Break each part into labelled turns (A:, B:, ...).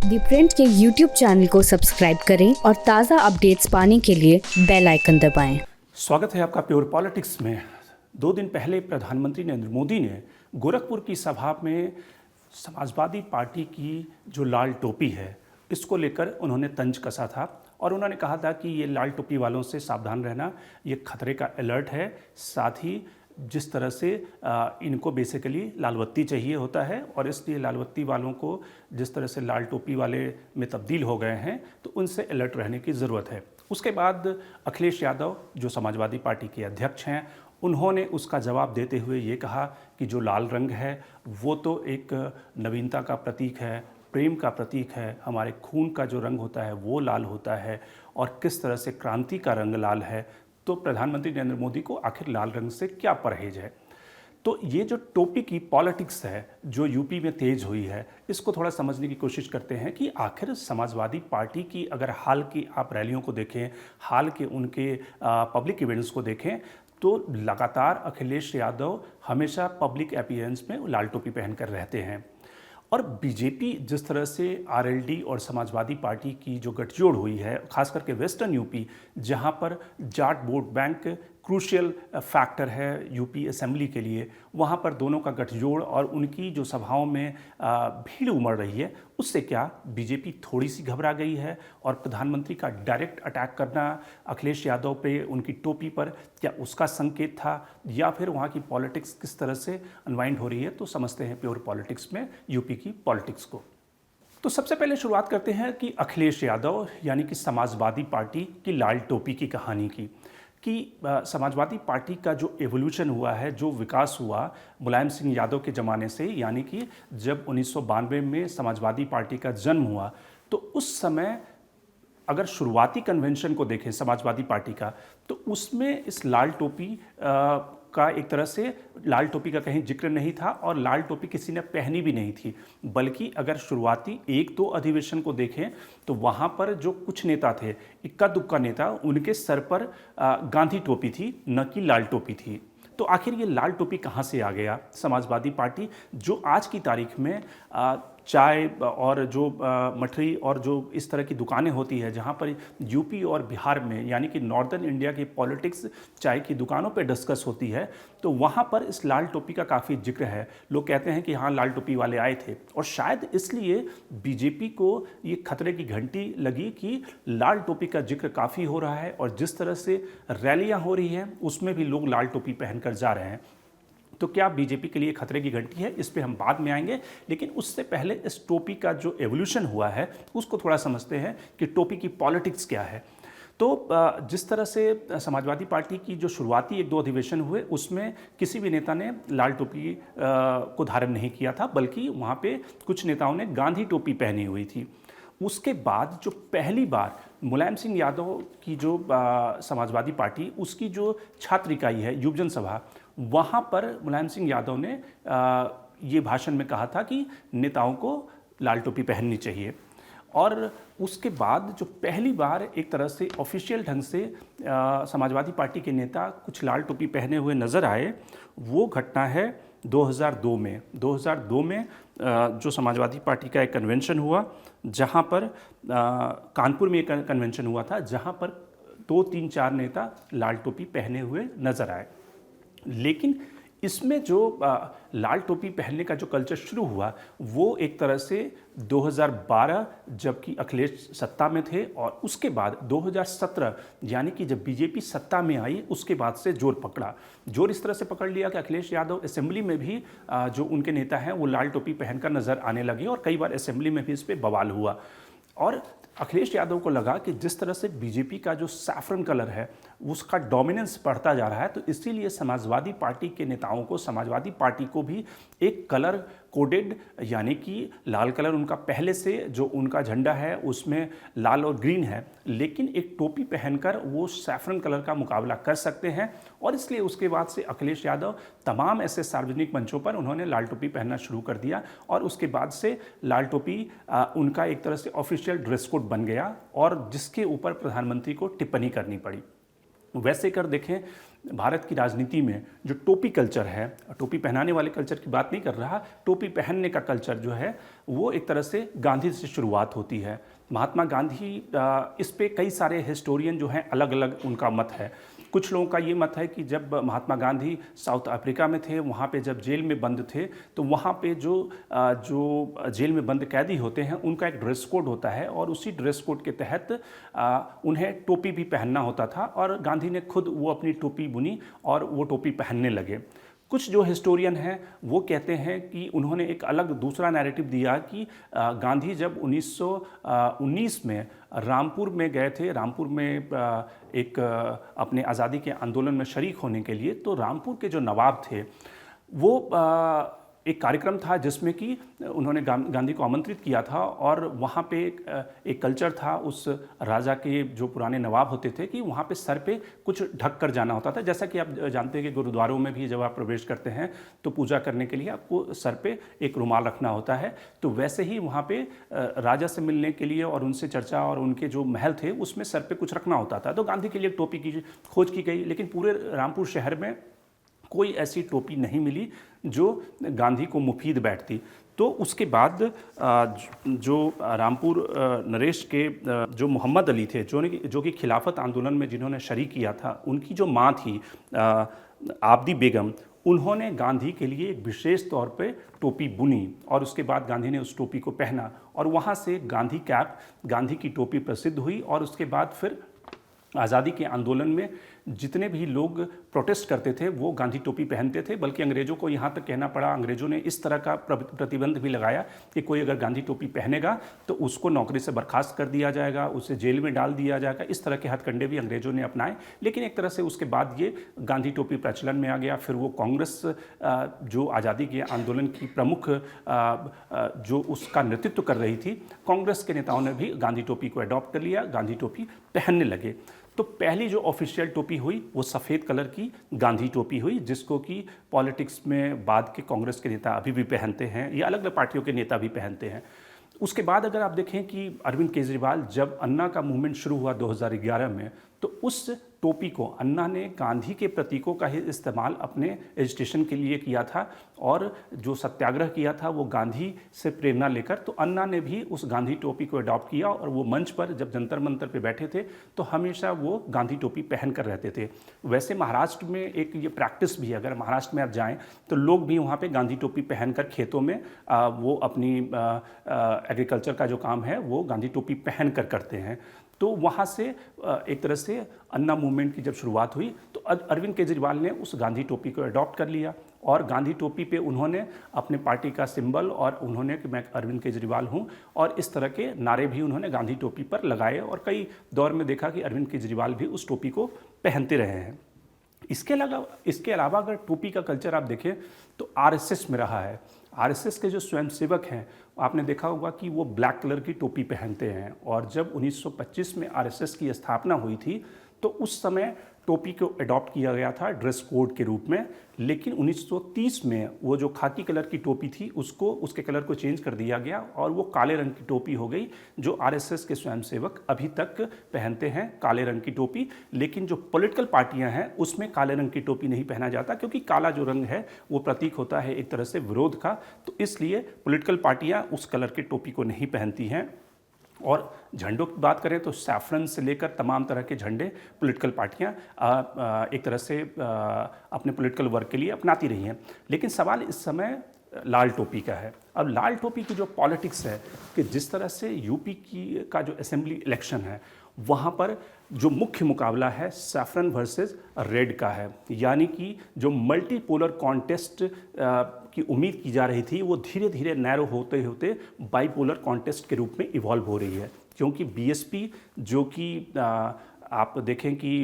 A: दी print के YouTube channel को subscribe करें और ताज़ा अपडेट्स पाने के लिए बेल आइकन दबाएं।
B: स्वागत है आपका प्योर पॉलिटिक्स में। 2 दिन पहले प्रधानमंत्री नरेंद्र मोदी ने गोरखपुर की सभा में समाजवादी पार्टी की जो लाल टोपी है इसको लेकर उन्होंने तंज कसा था और उन्होंने कहा था कि ये लाल टोपी वालों से सावधान रहना, ये खतरे का अलर्ट है। साथ ही जिस तरह से इनको बेसिकली लाल बत्ती चाहिए होता है और इसलिए लाल बत्ती वालों को जिस तरह से लाल टोपी वाले में तब्दील हो गए हैं तो उनसे अलर्ट रहने की ज़रूरत है। उसके बाद अखिलेश यादव जो समाजवादी पार्टी के अध्यक्ष हैं, उन्होंने उसका जवाब देते हुए ये कहा कि जो लाल रंग है वो तो एक नवीनता का प्रतीक है, प्रेम का प्रतीक है, हमारे खून का जो रंग होता है वो लाल होता है और किस तरह से क्रांति का रंग लाल है। तो प्रधानमंत्री नरेंद्र मोदी को आखिर लाल रंग से क्या परहेज है। तो ये जो टोपी की पॉलिटिक्स है जो यूपी में तेज हुई है, इसको थोड़ा समझने की कोशिश करते हैं कि आखिर समाजवादी पार्टी की अगर हाल की आप रैलियों को देखें, हाल के उनके पब्लिक इवेंट्स को देखें तो लगातार अखिलेश यादव हमेशा पब्लिक अपीयरेंस में लाल टोपी पहनकर रहते हैं। और बीजेपी जिस तरह से आरएलडी और समाजवादी पार्टी की जो गठजोड़ हुई है, खास करके वेस्टर्न यूपी जहां पर Jat vote bank crucial factor है यूपी असेंबली के लिए, वहां पर दोनों का गठजोड़ और उनकी जो सभाओं में भीड़ उमड़ रही है, उससे क्या बीजेपी थोड़ी सी घबरा गई है और प्रधानमंत्री का डायरेक्ट अटैक करना अखिलेश यादव पे, उनकी टोपी पर, क्या उसका संकेत था या फिर वहाँ की पॉलिटिक्स किस तरह से अनवाइंड हो रही है। तो समझते हैं प्योर पॉलिटिक्स में यूपी की पॉलिटिक्स को। तो सबसे पहले शुरुआत करते हैं कि अखिलेश यादव यानी कि समाजवादी पार्टी की लाल टोपी की कहानी की, कि समाजवादी पार्टी का जो एवोल्यूशन हुआ है, जो विकास हुआ मुलायम सिंह यादव के ज़माने से, यानी कि जब 1992 में समाजवादी पार्टी का जन्म हुआ तो उस समय अगर शुरुआती कन्वेंशन को देखें समाजवादी पार्टी का तो उसमें इस लाल टोपी का एक तरह से लाल टोपी का कहीं जिक्र नहीं था और लाल टोपी किसी ने पहनी भी नहीं थी। बल्कि अगर शुरुआती 1-2 अधिवेशन को देखें तो वहाँ पर जो कुछ नेता थे, इक्का दुक्का नेता, उनके सर पर गांधी टोपी थी, न कि लाल टोपी थी। तो आखिर ये लाल टोपी कहाँ से आ गया। समाजवादी पार्टी जो आज की तारीख में चाय और जो मठरी और जो इस तरह की दुकानें होती है जहाँ पर यूपी और बिहार में यानी कि नॉर्दर्न इंडिया की पॉलिटिक्स चाय की दुकानों पे डिस्कस होती है, तो वहाँ पर इस लाल टोपी का काफ़ी जिक्र है। लोग कहते हैं कि हाँ, लाल टोपी वाले आए थे और शायद इसलिए बीजेपी को ये खतरे की घंटी लगी कि लाल टोपी का जिक्र काफ़ी हो रहा है और जिस तरह से रैलियाँ हो रही हैं उसमें भी लोग लाल टोपी पहनकर जा रहे हैं। तो क्या बीजेपी के लिए खतरे की घंटी है, इस पे हम बाद में आएंगे। लेकिन उससे पहले इस टोपी का जो एवोल्यूशन हुआ है उसको थोड़ा समझते हैं कि टोपी की पॉलिटिक्स क्या है। तो जिस तरह से समाजवादी पार्टी की जो शुरुआती 1-2 अधिवेशन हुए उसमें किसी भी नेता ने लाल टोपी को धारण नहीं किया था, बल्कि वहाँ पे कुछ नेताओं ने गांधी टोपी पहनी हुई थी। उसके बाद जो पहली बार मुलायम सिंह यादव की जो समाजवादी पार्टी, उसकी जो छात्र इकाई है युवजन सभा, वहाँ पर मुलायम सिंह यादव ने ये भाषण में कहा था कि नेताओं को लाल टोपी पहननी चाहिए। और उसके बाद जो पहली बार एक तरह से ऑफिशियल ढंग से समाजवादी पार्टी के नेता कुछ लाल टोपी पहने हुए नज़र आए, वो घटना है 2002 में। 2002 में जो समाजवादी पार्टी का एक कन्वेंशन हुआ, जहाँ पर कानपुर में एक कन्वेंशन हुआ था, जहाँ पर 2-3-4 नेता लाल टोपी पहने हुए नज़र आए। लेकिन इसमें जो लाल टोपी पहनने का जो कल्चर शुरू हुआ वो एक तरह से 2012 जबकि अखिलेश सत्ता में थे और उसके बाद 2017 यानी कि जब बीजेपी सत्ता में आई उसके बाद से जोर पकड़ा। जोर इस तरह से पकड़ लिया कि अखिलेश यादव असेंबली में भी जो उनके नेता हैं वो लाल टोपी पहनकर नज़र आने लगे और कई बार असेंबली में भी इस पर बवाल हुआ। और अखिलेश यादव को लगा कि जिस तरह से बीजेपी का जो सैफरन कलर है उसका डोमिनेंस बढ़ता जा रहा है, तो इसीलिए समाजवादी पार्टी के नेताओं को, समाजवादी पार्टी को भी एक कलर कोडेड यानी कि लाल कलर उनका पहले से जो उनका झंडा है उसमें लाल और ग्रीन है, लेकिन एक टोपी पहनकर वो सैफरन कलर का मुकाबला कर सकते हैं। और इसलिए उसके बाद से अखिलेश यादव तमाम ऐसे सार्वजनिक मंचों पर उन्होंने लाल टोपी पहनना शुरू कर दिया और उसके बाद से लाल टोपी उनका एक तरह से ऑफिशियल ड्रेस कोड बन गया और जिसके ऊपर प्रधानमंत्री को टिप्पणी करनी पड़ी। वैसे कर देखें भारत की राजनीति में जो टोपी कल्चर है, टोपी पहनाने वाले कल्चर की बात नहीं कर रहा, टोपी पहनने का कल्चर जो है वो एक तरह से गांधी से शुरुआत होती है। महात्मा गांधी इस पे कई सारे हिस्टोरियन जो हैं अलग अलग उनका मत है। कुछ लोगों का ये मत है कि जब महात्मा गांधी साउथ अफ्रीका में थे, वहाँ पे जब जेल में बंद थे, तो वहाँ पे जो जेल में बंद कैदी होते हैं उनका एक ड्रेस कोड होता है और उसी ड्रेस कोड के तहत उन्हें टोपी भी पहनना होता था और गांधी ने खुद वो अपनी टोपी बुनी और वो टोपी पहनने लगे। कुछ जो हिस्टोरियन हैं वो कहते हैं कि उन्होंने एक अलग दूसरा नैरेटिव दिया कि गांधी जब 1919 में रामपुर में गए थे, रामपुर में एक अपने आज़ादी के आंदोलन में शरीक होने के लिए, तो रामपुर के जो नवाब थे वो एक कार्यक्रम था जिसमें कि उन्होंने गांधी को आमंत्रित किया था और वहाँ पे एक कल्चर था उस राजा के जो पुराने नवाब होते थे कि वहाँ पे सर पे कुछ ढक कर जाना होता था। जैसा कि आप जानते हैं कि गुरुद्वारों में भी जब आप प्रवेश करते हैं तो पूजा करने के लिए आपको सर पे एक रुमाल रखना होता है, तो वैसे ही वहाँ पे राजा से मिलने के लिए और उनसे चर्चा और उनके जो महल थे उसमें सर पे कुछ रखना होता था। तो गांधी के लिए टोपी की खोज की गई, लेकिन पूरे रामपुर शहर में कोई ऐसी टोपी नहीं मिली जो गांधी को मुफीद बैठती। तो उसके बाद जो रामपुर नरेश के जो मोहम्मद अली थे, जो कि खिलाफत आंदोलन में जिन्होंने शरीक किया था, उनकी जो माँ थी आबदी बेगम, उन्होंने गांधी के लिए एक विशेष तौर पे टोपी बुनी और उसके बाद गांधी ने उस टोपी को पहना और वहाँ से गांधी कैप, गांधी की टोपी प्रसिद्ध हुई। और उसके बाद फिर आज़ादी के आंदोलन में जितने भी लोग प्रोटेस्ट करते थे वो गांधी टोपी पहनते थे, बल्कि अंग्रेज़ों को यहाँ तक कहना पड़ा, अंग्रेज़ों ने इस तरह का प्रतिबंध भी लगाया कि कोई अगर गांधी टोपी पहनेगा तो उसको नौकरी से बर्खास्त कर दिया जाएगा, उसे जेल में डाल दिया जाएगा। इस तरह के हथकंडे भी अंग्रेज़ों ने अपनाए, लेकिन एक तरह से उसके बाद ये गांधी टोपी प्रचलन में आ गया। फिर वो कांग्रेस जो आज़ादी के आंदोलन की प्रमुख जो उसका नेतृत्व कर रही थी, कांग्रेस के नेताओं ने भी गांधी टोपी को अडॉप्ट कर लिया, गांधी टोपी पहनने लगे। तो पहली जो ऑफिशियल टोपी हुई वो सफ़ेद कलर की गांधी टोपी हुई, जिसको कि पॉलिटिक्स में बाद के कांग्रेस के नेता अभी भी पहनते हैं या अलग अलग पार्टियों के नेता भी पहनते हैं। उसके बाद अगर आप देखें कि अरविंद केजरीवाल, जब अन्ना का मूवमेंट शुरू हुआ 2011 में, तो उस टोपी को अन्ना ने गांधी के प्रतीकों का ही इस्तेमाल अपने एजिटेशन के लिए किया था और जो सत्याग्रह किया था वो गांधी से प्रेरणा लेकर, तो अन्ना ने भी उस गांधी टोपी को अडॉप्ट किया और वो मंच पर जब जंतर मंतर पे बैठे थे तो हमेशा वो गांधी टोपी पहन कर रहते थे। वैसे महाराष्ट्र में एक ये प्रैक्टिस भी है, अगर महाराष्ट्र में आप जाएँ तो लोग भी वहाँ पर गांधी टोपी पहन कर खेतों में वो अपनी एग्रीकल्चर का जो काम है वो गांधी टोपी पहन कर करते हैं। तो वहाँ से एक तरह से अन्ना मूवमेंट की जब शुरुआत हुई तो अरविंद केजरीवाल ने उस गांधी टोपी को अडॉप्ट कर लिया और गांधी टोपी पे उन्होंने अपने पार्टी का सिंबल और उन्होंने कि मैं अरविंद केजरीवाल हूँ और इस तरह के नारे भी उन्होंने गांधी टोपी पर लगाए और कई दौर में देखा कि अरविंद केजरीवाल भी उस टोपी को पहनते रहे हैं। इसके अलावा अगर टोपी का कल्चर आप देखें तो आरएसएस में रहा है। आरएसएस के जो स्वयंसेवक हैं आपने देखा होगा कि वो ब्लैक कलर की टोपी पहनते हैं और जब 1925 में आरएसएस की स्थापना हुई थी तो उस समय टोपी को अडॉप्ट किया गया था ड्रेस कोड के रूप में, लेकिन 1930 में वो जो खाकी कलर की टोपी थी उसके कलर को चेंज कर दिया गया और वो काले रंग की टोपी हो गई, जो आरएसएस के स्वयंसेवक अभी तक पहनते हैं काले रंग की टोपी। लेकिन जो पॉलिटिकल पार्टियां हैं उसमें काले रंग की टोपी नहीं पहना जाता, क्योंकि काला जो रंग है वो प्रतीक होता है एक तरह से विरोध का, तो इसलिए पॉलिटिकल पार्टियां उस कलर की टोपी को नहीं पहनती हैं। और झंडों की बात करें तो सैफरन से लेकर तमाम तरह के झंडे पॉलिटिकल पार्टियां एक तरह से अपने पॉलिटिकल वर्क के लिए अपनाती रही हैं। लेकिन सवाल इस समय लाल टोपी का है। अब लाल टोपी की जो पॉलिटिक्स है कि जिस तरह से यूपी का जो असेंबली इलेक्शन है वहाँ पर जो मुख्य मुकाबला है सैफरन वर्सेस रेड का है, यानी कि जो मल्टीपोलर कॉन्टेस्ट की उम्मीद की जा रही थी वो धीरे धीरे नैरो होते होते बाईपोलर कॉन्टेस्ट के रूप में इवॉल्व हो रही है। क्योंकि बीएसपी जो कि आप देखें कि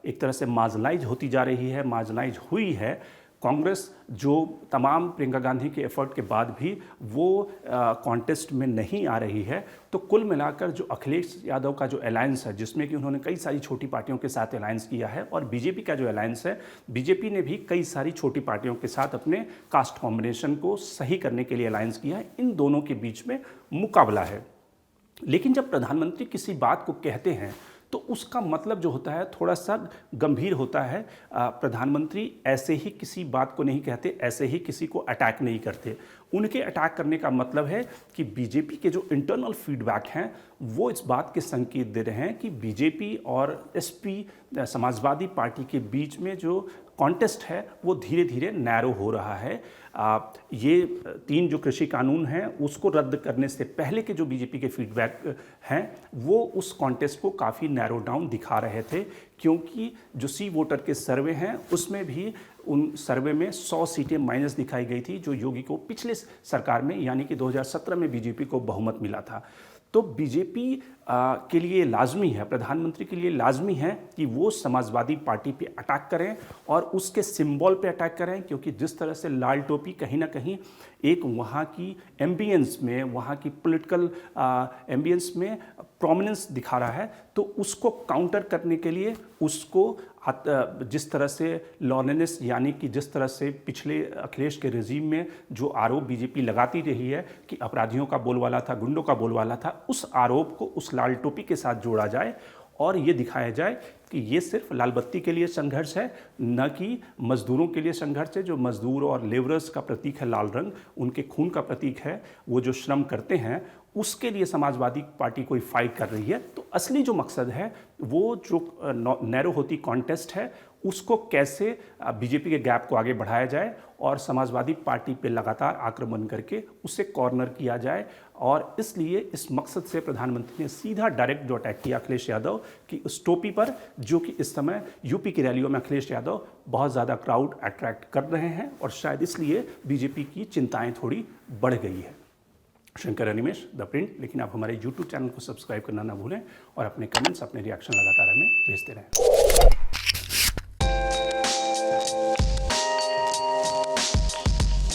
B: एक तरह से मार्जिनलाइज होती जा रही है, मार्जिनलाइज हुई है, कांग्रेस जो तमाम प्रियंका गांधी के एफर्ट के बाद भी वो कॉन्टेस्ट में नहीं आ रही है, तो कुल मिलाकर जो अखिलेश यादव का जो अलायंस है जिसमें कि उन्होंने कई सारी छोटी पार्टियों के साथ अलायंस किया है, और बीजेपी का जो अलायंस है, बीजेपी ने भी कई सारी छोटी पार्टियों के साथ अपने कास्ट कॉम्बिनेशन को सही करने के लिए अलायंस किया है। इन दोनों के बीच में मुकाबला है। लेकिन जब प्रधानमंत्री किसी बात को कहते हैं तो उसका मतलब जो होता है थोड़ा सा गंभीर होता है। प्रधानमंत्री ऐसे ही किसी बात को नहीं कहते, ऐसे ही किसी को अटैक नहीं करते। उनके अटैक करने का मतलब है कि बीजेपी के जो इंटरनल फीडबैक हैं वो इस बात के संकेत दे रहे हैं कि बीजेपी और एसपी समाजवादी पार्टी के बीच में जो कॉन्टेस्ट है वो धीरे धीरे नैरो हो रहा है। ये 3 जो कृषि कानून हैं उसको रद्द करने से पहले के जो बीजेपी के फीडबैक हैं वो उस कॉन्टेस्ट को काफ़ी नैरो डाउन दिखा रहे थे, क्योंकि जो सी वोटर के सर्वे हैं उसमें भी उन सर्वे में 100 सीटें माइनस दिखाई गई थी जो योगी को पिछले सरकार में यानी कि 2017 में बीजेपी को बहुमत मिला था। तो बीजेपी के लिए लाजमी है, प्रधानमंत्री के लिए लाजमी है कि वो समाजवादी पार्टी पे अटैक करें और उसके सिंबल पे अटैक करें, क्योंकि जिस तरह से लाल टोपी कहीं ना कहीं एक वहाँ की एम्बियंस में, वहाँ की पॉलिटिकल एम्बियंस में प्रोमिनेंस दिखा रहा है, तो उसको काउंटर करने के लिए उसको जिस तरह से लॉनेनेस यानी कि जिस तरह से पिछले अखिलेश के रेजीम में जो आरोप बीजेपी लगाती रही है कि अपराधियों का बोलबाला था, गुंडों का बोलबाला था, उस आरोप को उस लाल टोपी के साथ जोड़ा जाए और ये दिखाया जाए कि ये सिर्फ लाल बत्ती के लिए संघर्ष है, न कि मजदूरों के लिए संघर्ष है। जो मजदूर और लेबरर्स का प्रतीक है लाल रंग, उनके खून का प्रतीक है, वो जो श्रम करते हैं उसके लिए समाजवादी पार्टी कोई फाइट कर रही है। तो असली जो मकसद है वो जो नैरो होती कॉन्टेस्ट है उसको कैसे बीजेपी के गैप को आगे बढ़ाया जाए और समाजवादी पार्टी पे लगातार आक्रमण करके उसे कॉर्नर किया जाए। और इसलिए इस मकसद से प्रधानमंत्री ने सीधा डायरेक्ट जो अटैक किया अखिलेश यादव की उस टोपी पर, जो कि इस समय यूपी की रैलियों में अखिलेश यादव बहुत ज़्यादा क्राउड अट्रैक्ट कर रहे हैं और शायद इसलिए बीजेपी की चिंताएं थोड़ी बढ़ गई है। Shankar Animesh, the print. लेकिन आप हमारे YouTube चैनल को सब्सक्राइब करना ना भूलें और अपने कमेंट्स, अपने रिएक्शन लगातार हमें भेजते रहें।